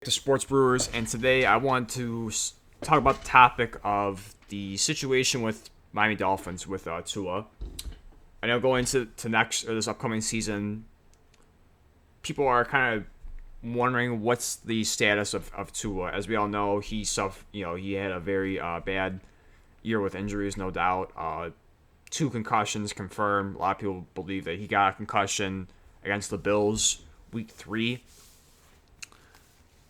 The Sports Brewers, and today I want to talk about the topic of the situation with Miami Dolphins with Tua. I know going to next or this upcoming season, people are kind of wondering what's the status of Tua. As we all know, he had a very bad year with injuries, no doubt. Two concussions confirmed. A lot of people believe that he got a concussion against the Bills week 3.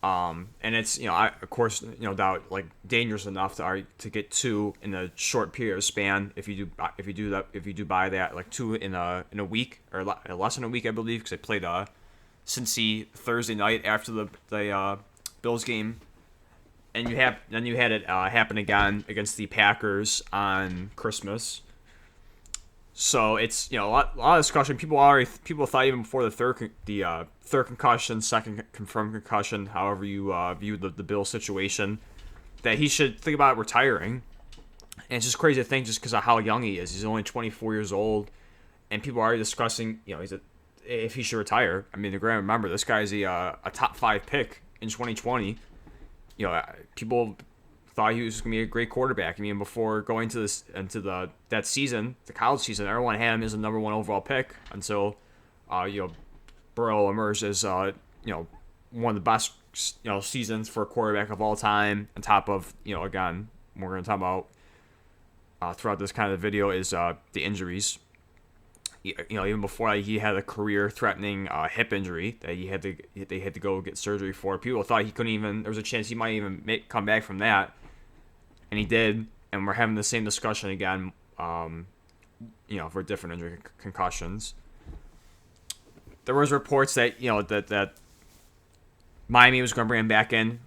And it's of course no doubt like dangerous enough to get two in a short period of span if you do buy that like two in a week or less than a week I believe because they played Cincy Thursday night after the Bills game, and you had it happen again against the Packers on Christmas. So it's a lot of discussion. People thought even before the third concussion, second confirmed concussion, however you view the Bill situation, that he should think about retiring. And it's just crazy to think just because of how young he is. He's only 24 years old, and people are already discussing if he should retire. I mean, they're going to remember this guy's a top 5 pick in 2020. People thought he was going to be a great quarterback. I mean, before going to that season, the college season, everyone had him as a number 1 overall pick until Burrow emerged as one of the best seasons for a quarterback of all time. On top of again, we're going to talk about throughout this kind of video is the injuries. Even before he had a career-threatening hip injury that they had to go get surgery for. People thought he couldn't even. There was a chance he might even come back from that, and he did. And we're having the same discussion again, for different injury concussions. There was reports that that Miami was going to bring him back in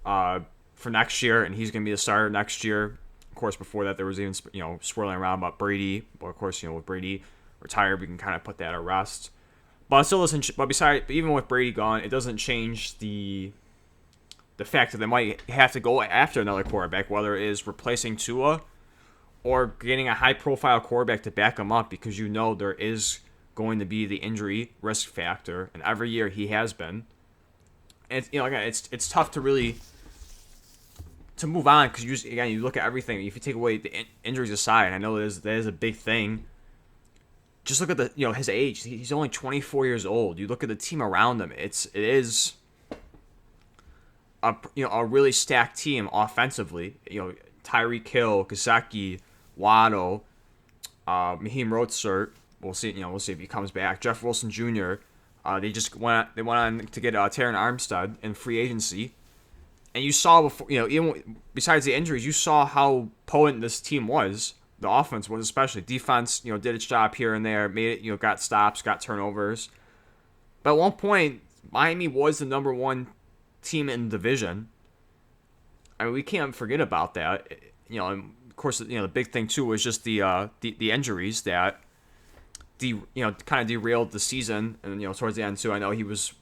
for next year, and he's going to be the starter next year. Of course, before that, there was even swirling around about Brady. But of course, with Brady retired, we can kind of put that at rest. But it still doesn't. But even with Brady gone, it doesn't change the fact that they might have to go after another quarterback, whether it is replacing Tua or getting a high-profile quarterback to back him up, because there is going to be the injury risk factor, and every year he has been. And it's tough to really to move on because you look at everything. If you take away the injuries aside, I know that is a big thing. Just look at his age. He's only 24 years old. You look at the team around him. It is a really stacked team offensively. Tyreek Hill, Gesicki, Waddle, Mahim Mostert. We'll see. We'll see if he comes back. Jeff Wilson Jr. They went on to get Terron Armstead in free agency, and you saw before. Even besides the injuries, you saw how potent this team was. The offense was, especially defense. Did its job here and there. Made it. Got stops, got turnovers. But at one point, Miami was the number 1 team in the division. I mean, we can't forget about that. And of course, the big thing too was just the injuries that kind of derailed the season. And towards the end too, I know he was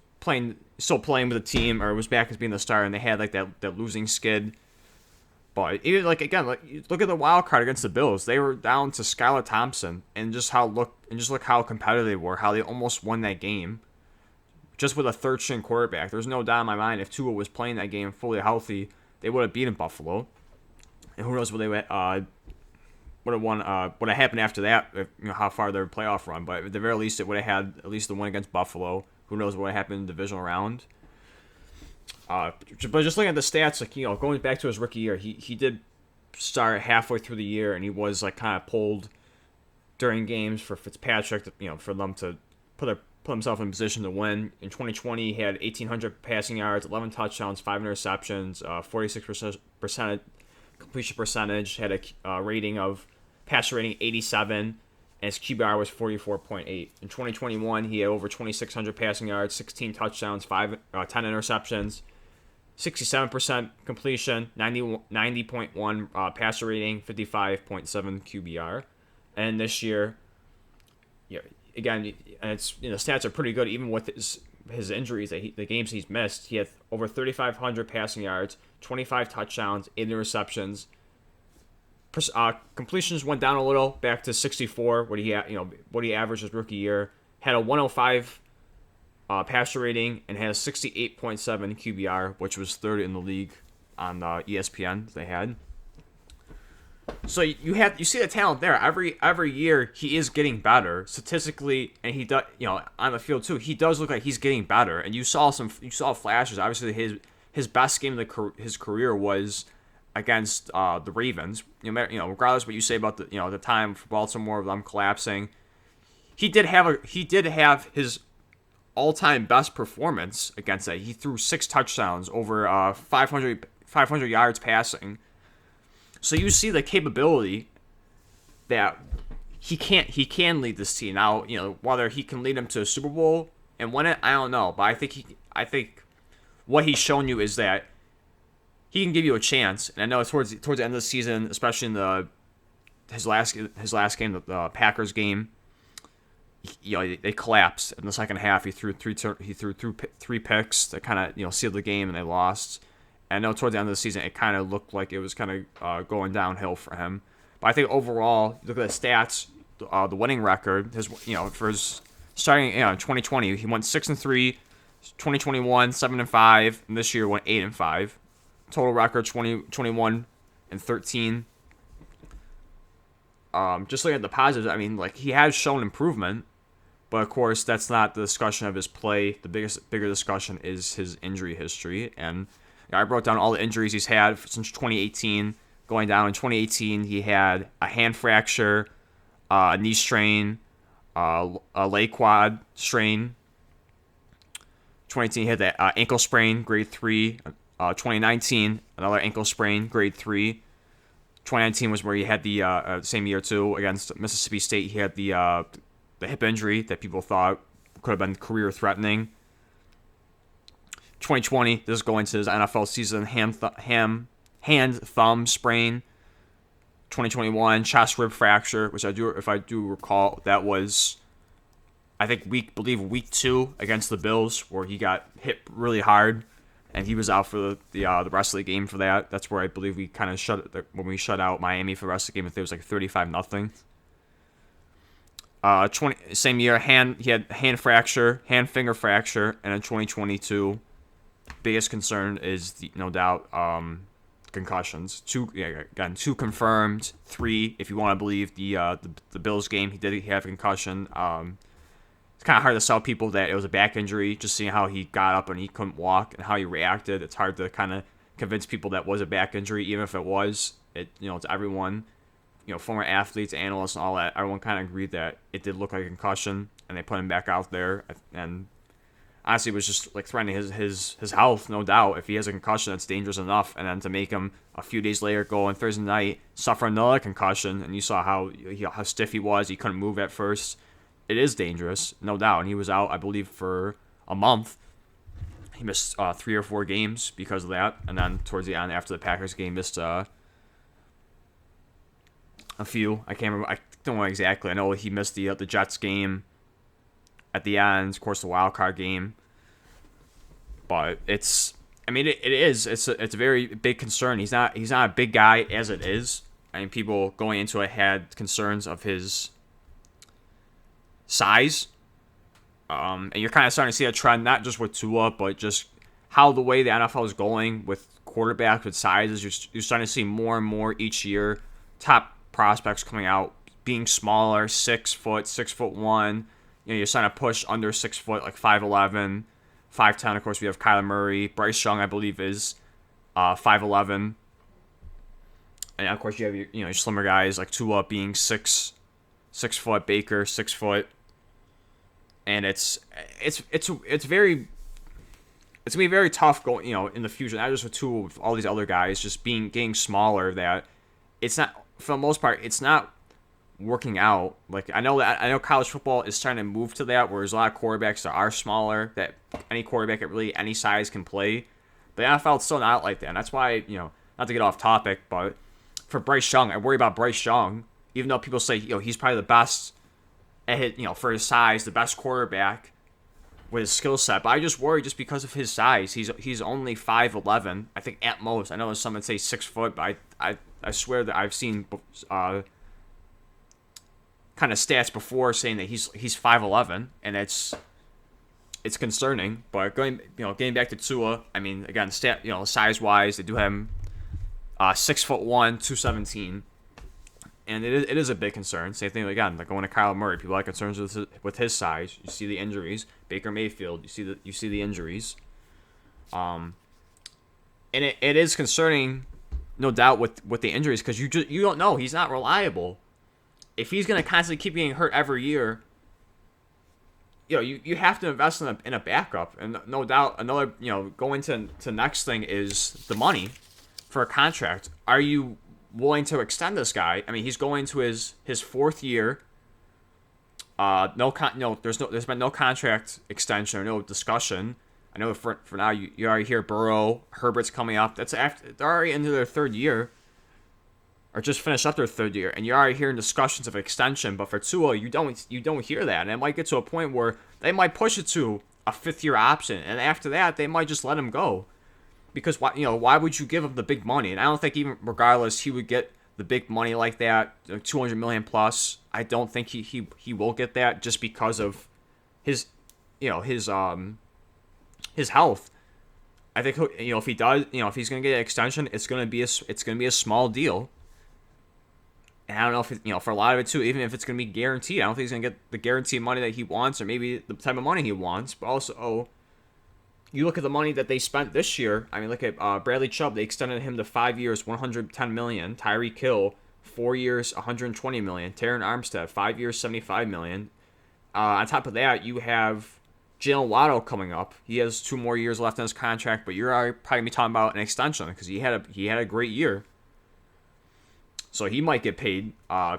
still playing with the team, or was back as being the starter, and they had like that losing skid. But even look at the wild card against the Bills. They were down to Skylar Thompson, and just look how competitive they were. How they almost won that game, just with a third-string quarterback. There's no doubt in my mind if Tua was playing that game fully healthy, they would have beaten Buffalo. And who knows what they would have won. What had happened after that? How far their playoff run. But at the very least, it would have had at least the win against Buffalo. Who knows what happened in the divisional round. But just looking at the stats, going back to his rookie year, he did start halfway through the year, and he was kind of pulled during games for Fitzpatrick, for them to put himself in position to win. In 2020, he had 1,800 passing yards, 11 touchdowns, 5 interceptions, 46% completion percentage, had a passer rating 87, and his QBR was 44.8. In 2021, he had over 2,600 passing yards, 16 touchdowns, 10 interceptions, 67% completion, 90.1 passer rating, 55.7 QBR. And this year, again, and it's stats are pretty good even with his injuries. The games he's missed, he had over 3,500 passing yards, 25 touchdowns, 8 interceptions. Completions went down a little, back to 64, what he averaged his rookie year. Had a 105 passer rating and has 68.7 QBR, which was third in the league on ESPN. They had. So you see the talent there. Every year he is getting better statistically, and he does on the field too. He does look like he's getting better, and you saw flashes. Obviously, his best game of his career was against the Ravens. Regardless of what you say about the time for Baltimore of them collapsing, he did have his all-time best performance against that. He threw 6 touchdowns, over 500 yards passing. So you see the capability that he can lead this team. Now, whether he can lead them to a Super Bowl and win it, I don't know. But I think what he's shown you is that he can give you a chance. And I know towards the end of the season, especially in his last game, the Packers game, they collapsed in the second half. He threw three picks that kind of sealed the game, and they lost. And I know towards the end of the season, it kind of looked like it was kind of going downhill for him. But I think overall, look at the stats, the winning record. For his starting in 2020, he went 6-3. 2021, 7-5, and this year went 8-5. Total record 21-13. Just looking at the positives, I mean, he has shown improvement, but of course that's not the discussion of his play. The bigger discussion is his injury history, and I wrote down all the injuries he's had since 2018. Going down in 2018, he had a hand fracture, a knee strain, a leg quad strain. 2018, he had that ankle sprain, grade 3. 2019, another ankle sprain, grade 3. 2019 was where he had the same year too against Mississippi State. He had the hip injury that people thought could have been career threatening. 2020, this is going to his NFL season, hand thumb sprain. 2021, chest rib fracture, which if I do recall, that was, I think, week 2 against the Bills, where he got hit really hard, and he was out for the rest of the game for that. That's where I believe we kind of when we shut out Miami for the rest of the game. I think it was like 35-0. Same year, he had hand finger fracture, and in 2022, biggest concern is no doubt concussions. 2 confirmed, 3 if you want to believe the Bills game. He did have a concussion. It's kind of hard to tell people that it was a back injury, just seeing how he got up and he couldn't walk and how he reacted. It's hard to kind of convince people that was a back injury, even if it was. To everyone, former athletes, analysts, and all that, everyone kind of agreed that it did look like a concussion, and they put him back out there. And honestly, it was just threatening his health, no doubt. If he has a concussion, that's dangerous enough. And then to make him a few days later go on Thursday night, suffer another concussion, and you saw how stiff he was. He couldn't move at first. It is dangerous, no doubt. And he was out, I believe, for a month. He missed 3 or 4 games because of that. And then towards the end, after the Packers game, missed a few. I can't remember. I don't know exactly. I know he missed the Jets game at the end, of course, the wild card game. But it is. It's a very big concern. He's not a big guy as it is. I mean, people going into it had concerns of his size. And you're kind of starting to see a trend, not just with Tua, but just how the way the NFL is going with quarterbacks with sizes. You're starting to see more and more each year. Top prospects coming out being smaller, 6 foot, 6'1". You're starting to push under 6 foot, like 5'11", 5'10". Of course, we have Kyler Murray. Bryce Young, I believe, is 5'11". And of course, you have your slimmer guys like Tua being 6 foot, Baker 6 foot. And it's gonna be very tough going in the future. Not just with Tua, with all these other guys just getting smaller. That it's not, for the most part, it's not working out. I know college football is trying to move to that, where there's a lot of quarterbacks that are smaller, that any quarterback at really any size can play. But the NFL is still not like that. And that's why, not to get off topic, but for Bryce Young, I worry about Bryce Young, even though people say, he's probably the best at his, for his size, the best quarterback with his skill set. But I just worry just because of his size. He's only 5'11", I think, at most. I know there's some that say 6 foot, but I swear that I've seen kind of stats before saying that he's 5'11", and it's it's concerning. But getting back to Tua, I mean, again, size wise, they do have him 6'1", 217, and it is a big concern. Same thing again, like going to Kyler Murray. People have concerns with his size. You see the injuries. Baker Mayfield. You see the injuries. And it is concerning, no doubt, with the injuries, because you don't know. He's not reliable. If he's gonna constantly keep getting hurt every year, you have to invest in a backup. And no doubt, another going to next thing is the money for a contract. Are you willing to extend this guy? I mean, he's going to his fourth year. There's been no contract extension or no discussion. I know for now you already hear Burrow, Herbert's coming up. That's after they're already into their third year, or just finished up their third year, and you're already hearing discussions of extension. But for Tua, you don't hear that, and it might get to a point where they might push it to a fifth-year option, and after that they might just let him go, because why would you give him the big money? And I don't think even regardless he would get the big money like that, $200 million plus. I don't think he will get that just because of his his health. I think if he does, if he's gonna get an extension, it's gonna be a small deal. And I don't know if for a lot of it too, even if it's gonna be guaranteed, I don't think he's gonna get the guaranteed money that he wants, or maybe the type of money he wants. But also, you look at the money that they spent this year. I mean, look at Bradley Chubb. They extended him to 5 years, $110 million. Tyreek Hill, 4 years, $120 million. Terron Armstead, 5 years, $75 million. On top of that, you have Jalen Waddle coming up. He has 2 more years left on his contract, but you're already probably gonna be talking about an extension because he had a great year. So he might get paid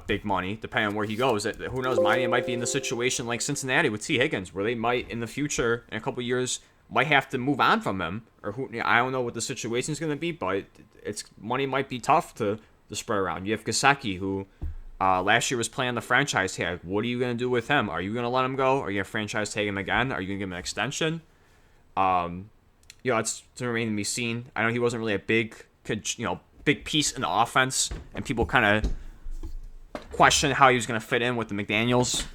big money depending on where he goes. Who knows? Miami might be in the situation like Cincinnati with T. Higgins, where they might in the future, in a couple of years, might have to move on from him. Or I don't know what the situation is going to be, but money might be tough to spread around. You have Gesicki, who last year was playing the franchise tag. What are you going to do with him? Are you going to let him go? Are you going to franchise tag him again? Are you going to give him an extension? It's to remain to be seen. I know he wasn't really a big piece in the offense, and people kind of question how he was going to fit in with the McDaniels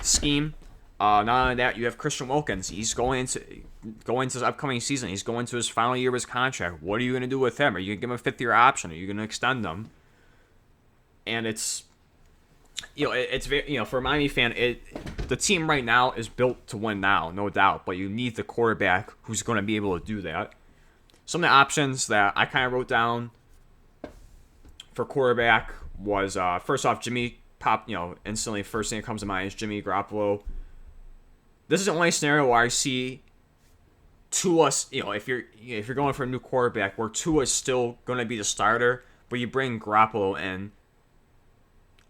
scheme. Not only that, you have Christian Wilkins. He's going into his upcoming season. He's going to his final year of his contract. What are you going to do with him? Are you going to give him a 5th-year option? Are you going to extend him? And it's very, for a Miami fan, the team right now is built to win now, no doubt. But you need the quarterback who's going to be able to do that. Some of the options that I kind of wrote down for quarterback was first off, Jimmy Pop. Instantly first thing that comes to mind is Jimmy Garoppolo. This is the only scenario where I see Tua. If you're going for a new quarterback, where Tua is still going to be the starter, but you bring Garoppolo in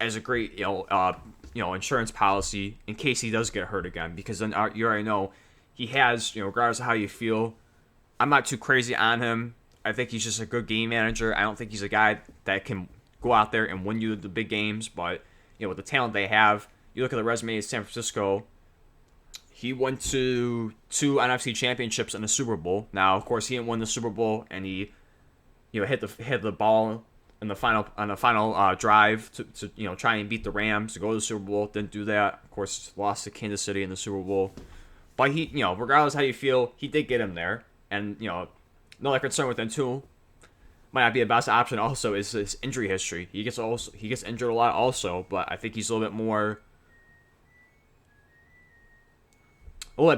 as a great insurance policy in case he does get hurt again, because then you already know he has regardless of how you feel. I'm not too crazy on him. I think he's just a good game manager. I don't think he's a guy that can go out there and win you the big games, but with the talent they have, you look at the resume of San Francisco. He went to 2 NFC championships and a Super Bowl. Now, of course, he didn't win the Super Bowl, and he, hit the ball in the final drive to try and beat the Rams to go to the Super Bowl. Didn't do that. Of course, lost to Kansas City in the Super Bowl. But he, regardless of how you feel, he did get him there. And another concern with him too, might not be the best option. Also, is his injury history. He gets injured a lot also, but I think he's a little bit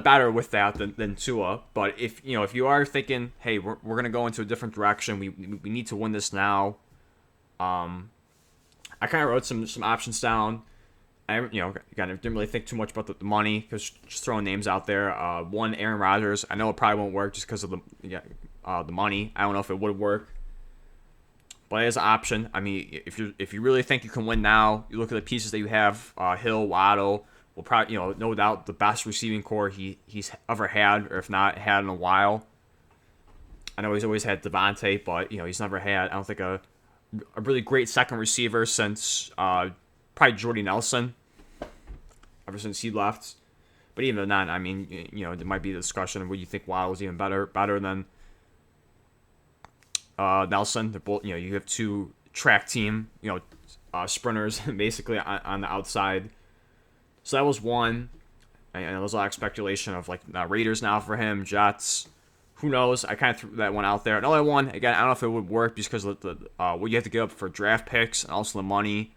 better with that than Tua. But if you are thinking, hey, we're gonna go into a different direction, we need to win this now. I kind of wrote some options down. I didn't really think too much about the money, because just throwing names out there. One, Aaron Rodgers. I know it probably won't work just because of the money. I don't know if it would work, but it is an option. I mean, if you really think you can win now, you look at the pieces that you have. Hill, Waddle will probably no doubt the best receiving core he's ever had, or if not had in a while. I know he's always had Devontae, but he's never had, I don't think, a really great second receiver since probably Jordy Nelson, ever since he left. But even then, I mean, there might be a discussion of would you think Waddle was even better than Nelson. They're both, you have 2 track team, sprinters basically on the outside. So that was one. And there's a lot of speculation of like Raiders now for him, Jets. Who knows? I kind of threw that one out there. Another one, again, I don't know if it would work just because of what you have to give up for draft picks and also the money.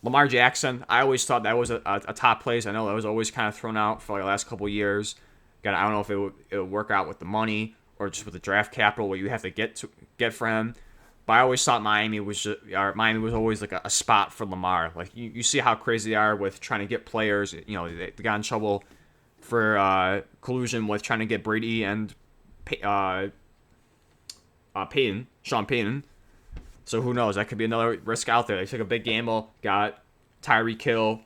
Lamar Jackson, I always thought that was a top place. I know that was always kind of thrown out for like the last couple of years. Again, I don't know if it would work out with the money or just with the draft capital what you have to get for him. But I always thought Miami was always like a spot for Lamar. Like you see how crazy they are with trying to get players. You know, they got in trouble for collusion with trying to get Brady and Sean Payton. So who knows? That could be another risk out there. They took a big gamble, got Tyreek Hill,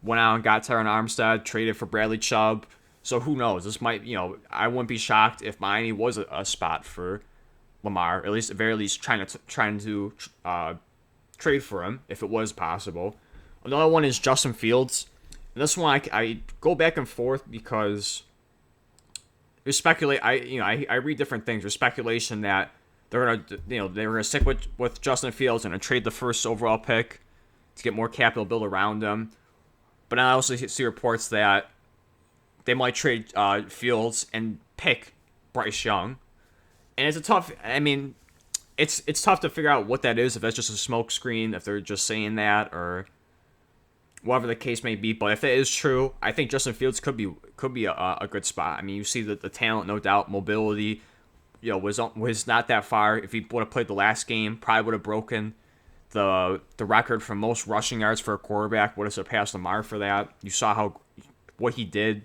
went out and got Terron Armstead, traded for Bradley Chubb. So who knows? This might, I wouldn't be shocked if Miami was a spot for Lamar, at the very least trying to trade for him if it was possible. Another one is Justin Fields. And this one I go back and forth because there's I read different things. There's speculation that they're gonna stick with Justin Fields and trade the first overall pick to get more capital built around him. But I also see reports that they might trade Fields and pick Bryce Young. And it's it's tough to figure out what that is, if that's just a smokescreen, if they're just saying that, or whatever the case may be. But if that is true, I think Justin Fields could be a good spot. I mean, you see the talent, no doubt, mobility, was not that far. If he would have played the last game, probably would have broken the record for most rushing yards for a quarterback, would have surpassed Lamar for that. You saw what he did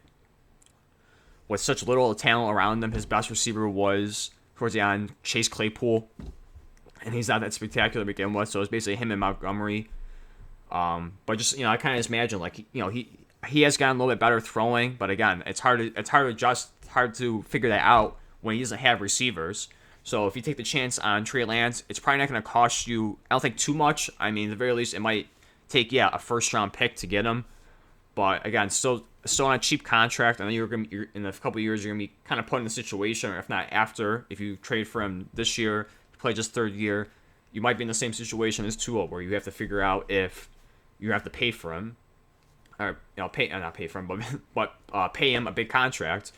with such little talent around him. His best receiver was towards the end Chase Claypool, and he's not that spectacular to begin with. So it's basically him and Montgomery. But just I kind of just imagine he has gotten a little bit better throwing, but again, it's hard to figure that out when he doesn't have receivers. So if you take the chance on Trey Lance, it's probably not going to cost you, I don't think, too much. I mean, at the very least, it might take a first round pick to get him. But again, still on a cheap contract. I know you're in a couple of years you're gonna be kind of put in a situation, or if not after, if you trade for him this year, play just third year, you might be in the same situation as Tua, where you have to figure out if you have to pay for him, or not pay for him, but pay him a big contract.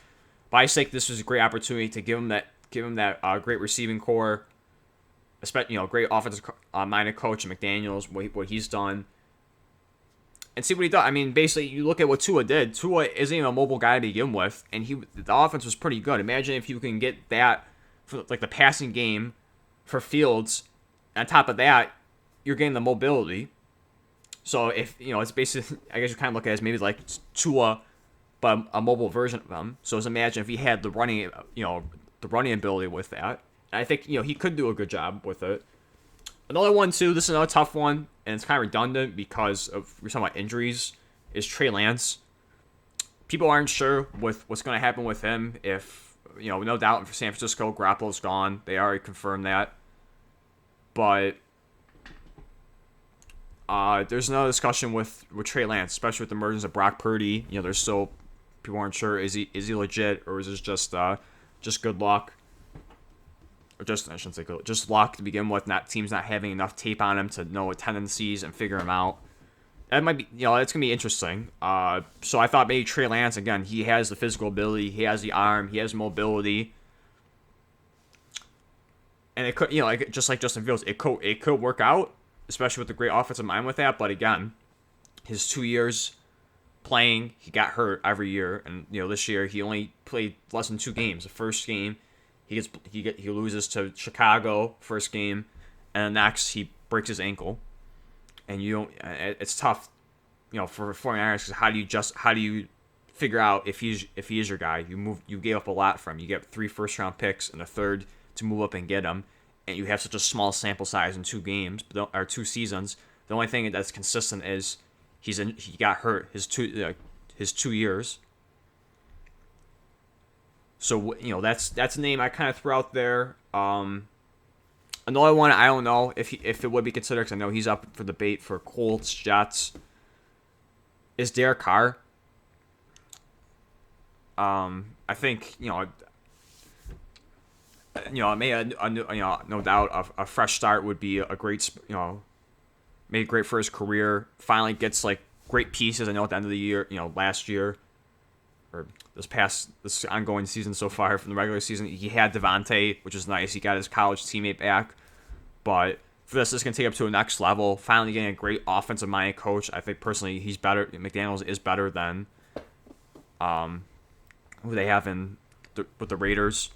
But I think this was a great opportunity to give him that great receiving core, especially great offensive minded coach McDaniels, what he's done. And see what he does. I mean, basically, you look at what Tua did. Tua isn't even a mobile guy to begin with, and the offense was pretty good. Imagine if you can get that for like the passing game for Fields. On top of that, you're getting the mobility. So if it's basically, I guess you kind of look at it as maybe like Tua, but a mobile version of him. So just imagine if he had the running ability with that. And I think he could do a good job with it. Another one too. This is another tough one, and it's kind of redundant because we're talking about injuries. Is Trey Lance? People aren't sure with what's going to happen with him. If no doubt for San Francisco, Garoppolo's gone. They already confirmed that. But there's another discussion with Trey Lance, especially with the emergence of Brock Purdy. There's still people aren't sure is he legit, or is this just good luck. Or I shouldn't say good, just luck to begin with. Teams not having enough tape on him to know tendencies and figure him out. That might be, that's gonna be interesting. So I thought maybe Trey Lance, again, he has the physical ability, he has the arm, he has mobility, and it could, just like Justin Fields, it could work out, especially with the great offensive mind with that. But again, his 2 years playing, he got hurt every year, and this year he only played less than 2 games. The first game, he loses to Chicago first game, and the next he breaks his ankle, and it's tough, for 49ers, because how do you figure out if he is your guy? You gave up a lot for him. You get 3 first round picks and a third to move up and get him, and you have such a small sample size in 2 games or 2 seasons. The only thing that's consistent is he got hurt his 2 years. So that's a name I kind of threw out there. Another one I don't know if it would be considered, because I know he's up for debate for Colts, Jets. Is Derek Carr? I think no doubt a fresh start would be a great great for his career. Finally gets great pieces. I know at the end of the year, last year or this ongoing season so far from the regular season. He had Devontae, which is nice. He got his college teammate back, but for this going to take up to a next level. Finally getting a great offensive minded coach. I think personally he's better. McDaniels is better than who they have with the Raiders.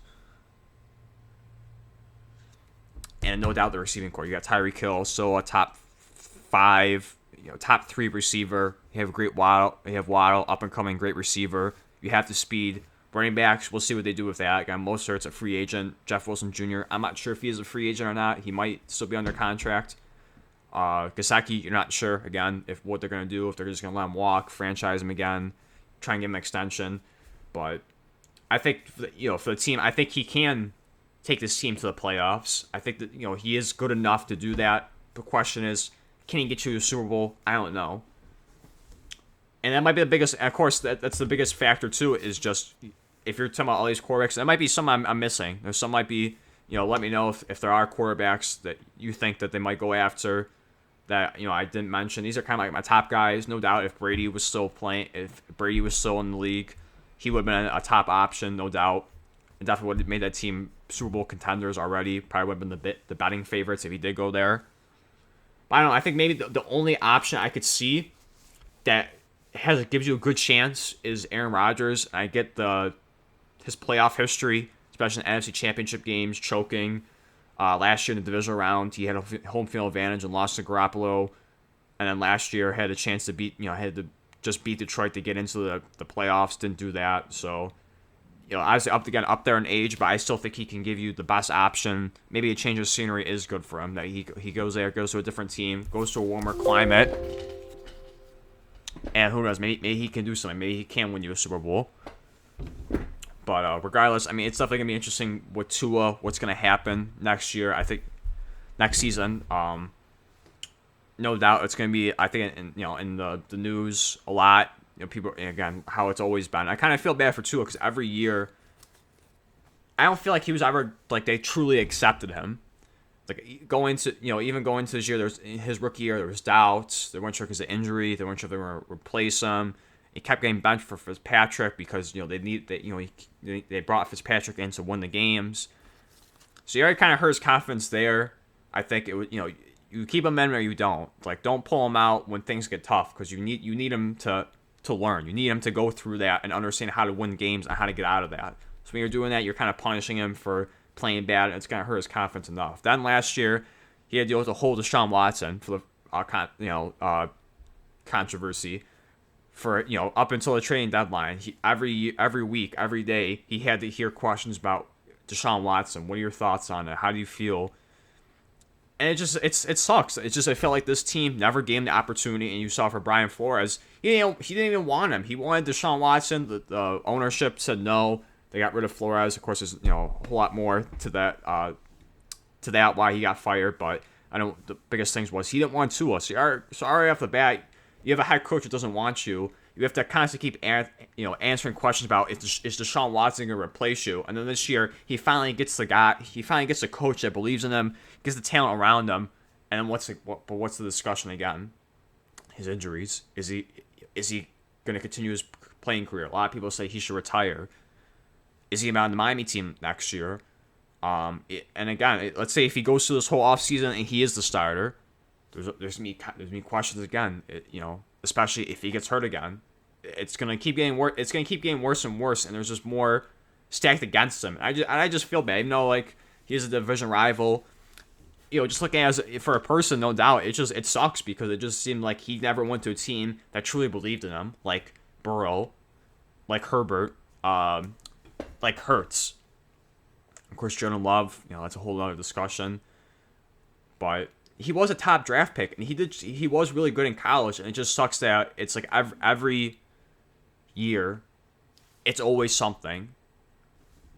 And no doubt the receiving core. You got Tyreek Hill, so a top 5, top 3 receiver. You have a great Waddle. You have Waddle, up and coming, great receiver. You have the speed. Running backs, we'll see what they do with that. Again, Mostert's a free agent. Jeff Wilson Jr., I'm not sure if he is a free agent or not. He might still be under contract. Gesicki, you're not sure, again, if what they're going to do, if they're just going to let him walk, franchise him again, try and give him an extension. But I think, for the team, I think he can take this team to the playoffs. I think that, he is good enough to do that. The question is, can he get you to the Super Bowl? I don't know. And that might be the biggest, of course, that's the biggest factor, too, is just, if you're talking about all these quarterbacks, that might be some I'm missing. There's some might be, let me know if there are quarterbacks that you think that they might go after that, I didn't mention. These are kind of like my top guys. No doubt if Brady was still playing, if Brady was still in the league, he would have been a top option, no doubt. It definitely would have made that team Super Bowl contenders already. Probably would have been the betting favorites if he did go there. But I don't know. I think maybe the only option I could see that gives you a good chance is Aaron Rodgers. I get his playoff history, especially in NFC Championship games, choking. Last year in the divisional round, he had a home field advantage and lost to Garoppolo. And then last year had a chance to beat Detroit to get into the playoffs. Didn't do that. So, obviously up there in age, but I still think he can give you the best option. Maybe a change of scenery is good for him. That he goes there, goes to a different team, goes to a warmer climate. And who knows, maybe he can do something. Maybe he can win you a Super Bowl. But regardless, I mean, it's definitely going to be interesting with Tua, what's going to happen next year. I think next season, no doubt it's going to be, I think, in the news a lot. People, again, how it's always been. I kind of feel bad for Tua because every year, I don't feel like he was ever, like, they truly accepted him. Like, even going to this year, there's his rookie year, there was doubts. They weren't sure because of injury. They weren't sure if they were going to replace him. He kept getting benched for Fitzpatrick because they brought Fitzpatrick in to win the games. So you already kind of hurt his confidence there. I think it would you keep him in or you don't. Like, don't pull him out when things get tough because you need him to learn. You need him to go through that and understand how to win games and how to get out of that. So when you're doing that, you're kind of punishing him for playing bad, and it's going to hurt his confidence enough. Then last year, he had to deal with the whole Deshaun Watson for the controversy for up until the trading deadline. Every week, every day, he had to hear questions about Deshaun Watson. What are your thoughts on it? How do you feel? And it sucks. It's just I felt like this team never gave him the opportunity, and you saw for Brian Flores, he didn't even want him. He wanted Deshaun Watson. The ownership said no. They got rid of Flores. Of course, there's a whole lot more to that why he got fired. But the biggest things was he didn't want Tua. So already off the bat, you have a head coach that doesn't want you. You have to constantly keep answering questions about is Deshaun Watson going to replace you? And then this year he finally gets the coach that believes in him, gets the talent around him. And then what's the discussion again? His injuries. Is he going to continue his playing career? A lot of people say he should retire. Is he on the Miami team next year? And again, let's say if he goes through this whole offseason and he is the starter, there's me questions again. Especially if he gets hurt again, it's gonna keep getting worse. It's gonna keep getting worse and worse, and there's just more stacked against him. I just feel bad. Like he's a division rival. Just looking at it for a person, no doubt, it sucks because it just seemed like he never went to a team that truly believed in him, like Burrow, like Herbert, like Hurts. Of course, Jordan Love, that's a whole other discussion. But he was a top draft pick, and he was really good in college, and it just sucks that it's like every year, it's always something.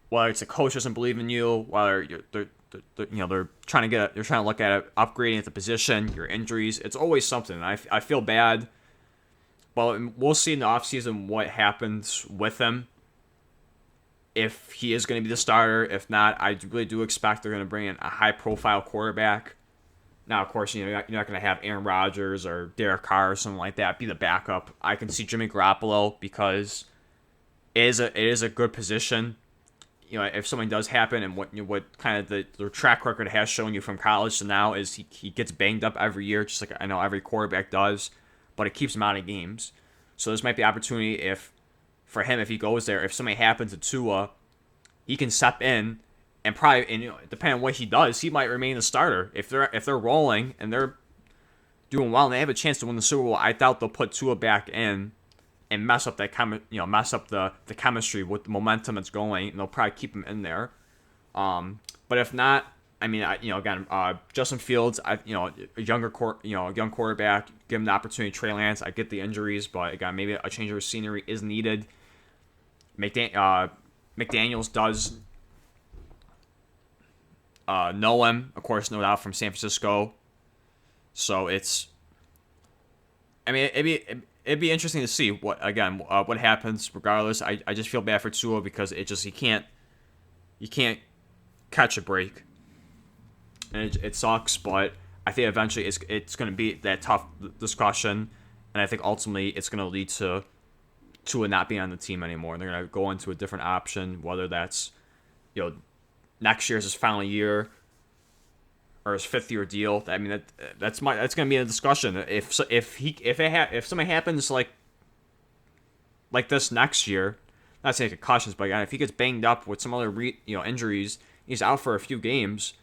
Whether it's a coach doesn't believe in you, whether they're trying to look at it, upgrading at the position, your injuries, it's always something. And I feel bad, but we'll see in the offseason what happens with him. If he is going to be the starter, if not, I really do expect they're going to bring in a high-profile quarterback. Now, of course, you're not going to have Aaron Rodgers or Derek Carr or something like that be the backup. I can see Jimmy Garoppolo because it is a good position. If something does happen, and what kind of the track record has shown you from college to now is he gets banged up every year, just like I know every quarterback does, but it keeps him out of games. So this might be opportunity for him if he goes there. If something happens to Tua, he can step in and probably, and depending on what he does, he might remain the starter. If they're rolling and they're doing well and they have a chance to win the Super Bowl, I doubt they'll put Tua back in and mess up mess up the chemistry with the momentum that's going, and they'll probably keep him in there. But if not, I mean, again, Justin Fields, a young quarterback, give him the opportunity. Trey Lance, I get the injuries, but again, maybe a change of scenery is needed. McDaniels does know him, of course, no doubt, from San Francisco. So it'd be interesting to see what happens. Regardless, I just feel bad for Tua because he can't catch a break, and it sucks. But I think eventually it's going to be that tough discussion, and I think ultimately it's going to lead to Tua not being on the team anymore. And they're going to go into a different option, whether that's next year is his final year or his 5th-year deal. I mean, that's going to be a discussion. If something happens like this next year, not saying concussions, but again, if he gets banged up with some other injuries, he's out for a few games,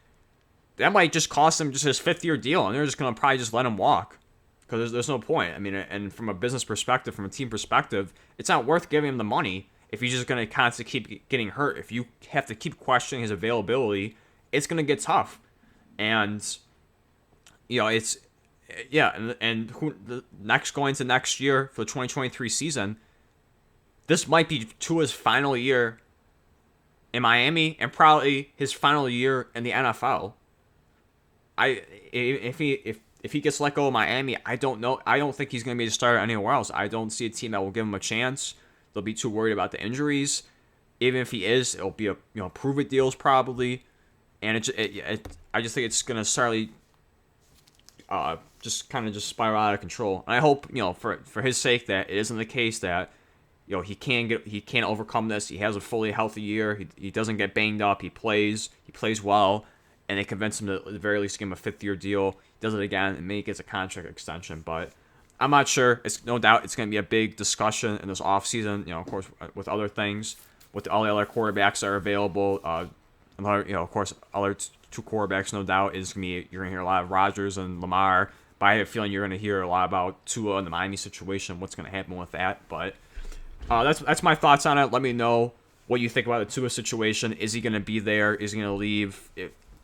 that might just cost him just his 5th-year deal, and they're just going to probably just let him walk because there's no point. I mean, and from a business perspective, from a team perspective, it's not worth giving him the money if he's just going to constantly keep getting hurt. If you have to keep questioning his availability, it's going to get tough. And and who going to next year for the 2023 season, this might be Tua's final year in Miami and probably his final year in the NFL. If he gets let go of Miami, I don't know. I don't think he's going to be a starter anywhere else. I don't see a team that will give him a chance. They'll be too worried about the injuries. Even if he is, it'll be a prove it deals probably. And I just think it's gonna start just spiral out of control. And I hope for his sake that it isn't the case that he can't overcome this. He has a fully healthy year. He doesn't get banged up. He plays well, and they convince him to at the very least give him a 5th-year deal. He does it again, and maybe gets a contract extension. But I'm not sure. It's no doubt it's gonna be a big discussion in this offseason. Of course, with other things, with all the other quarterbacks that are available. Of course, other two quarterbacks, no doubt, you're gonna hear a lot of Rodgers and Lamar. But I have a feeling you're gonna hear a lot about Tua and the Miami situation. What's gonna happen with that? But that's my thoughts on it. Let me know what you think about the Tua situation. Is he gonna be there? Is he gonna leave?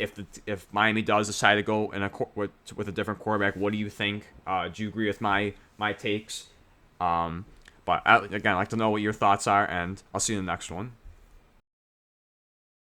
If Miami does decide to go with a different quarterback, what do you think? Do you agree with my takes? But I'd like to know what your thoughts are, and I'll see you in the next one.